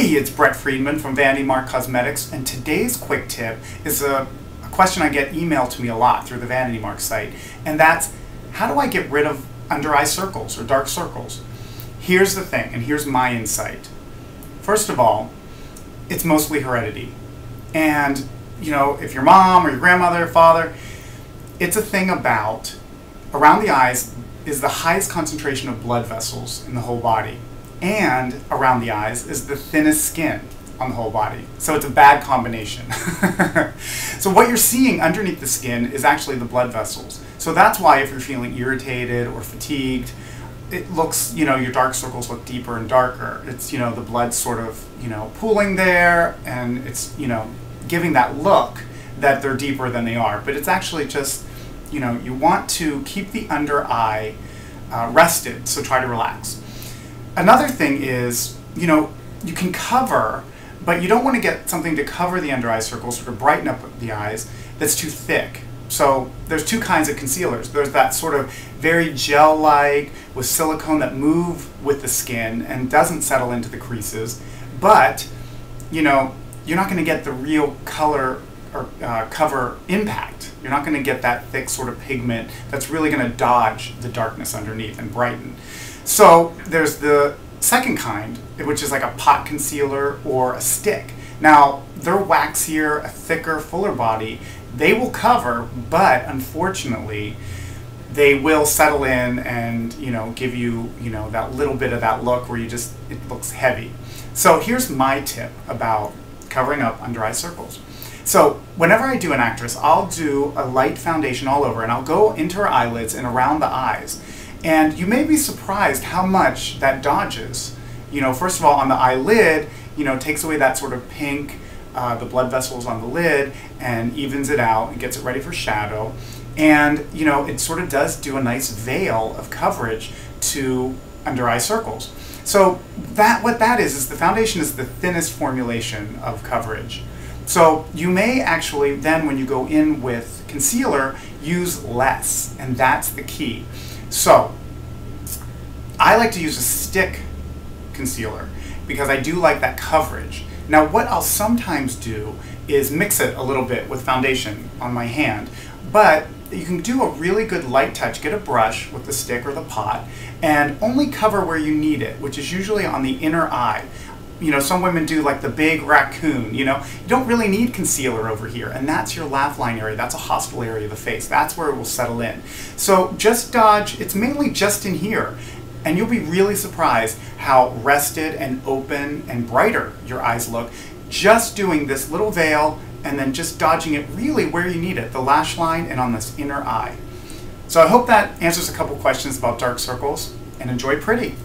Hey, it's Brett Freedman from Vanity Mark Cosmetics, and today's quick tip is a question I get emailed to me a lot through the Vanity Mark site, and that's how do I get rid of under eye circles or dark circles? Here's the thing, and here's my insight. First of all, it's mostly heredity. And, you know, if your mom or your grandmother or father, it's a thing about around the eyes is the highest concentration of blood vessels in the whole body. And around the eyes is the thinnest skin on the whole body. So it's a bad combination. So what you're seeing underneath the skin is actually the blood vessels. So that's why if you're feeling irritated or fatigued, it looks, you know, your dark circles look deeper and darker. It's, you know, the blood sort of, you know, pooling there, and it's, you know, giving that look that they're deeper than they are. But it's actually just, you know, you want to keep the under eye rested, so try to relax. Another thing is, you know, you can cover, but you don't want to get something to cover the under eye circles or to brighten up the eyes that's too thick. So there's two kinds of concealers. There's that sort of very gel-like with silicone that move with the skin and doesn't settle into the creases, but, you know, you're not going to get the real color or cover impact. You're not going to get that thick sort of pigment that's really going to dodge the darkness underneath and brighten. So there's the second kind, which is like a pot concealer or a stick. Now, they're waxier, a thicker, fuller body. They will cover, but unfortunately, they will settle in and, you know, give you, you know, that little bit of that look where you just, it looks heavy. So here's my tip about covering up under eye circles. So whenever I do an actress, I'll do a light foundation all over, and I'll go into her eyelids and around the eyes. And you may be surprised how much that dodges. You know, first of all, on the eyelid, you know, takes away that sort of pink, the blood vessels on the lid, and evens it out and gets it ready for shadow. And, you know, it sort of does do a nice veil of coverage to under eye circles. So what that is the foundation is the thinnest formulation of coverage. So you may actually then, when you go in with concealer, use less, and that's the key. So I like to use a stick concealer because I do like that coverage. Now what I'll sometimes do is mix it a little bit with foundation on my hand, but you can do a really good light touch. Get a brush with the stick or the pot and only cover where you need it, which is usually on the inner eye. You know, some women do like the big raccoon, you know. You don't really need concealer over here, and that's your laugh line area. That's a hostile area of the face. That's where it will settle in. So just dodge, it's mainly just in here, and you'll be really surprised how rested and open and brighter your eyes look just doing this little veil and then just dodging it really where you need it, the lash line and on this inner eye. So I hope that answers a couple questions about dark circles, and enjoy pretty.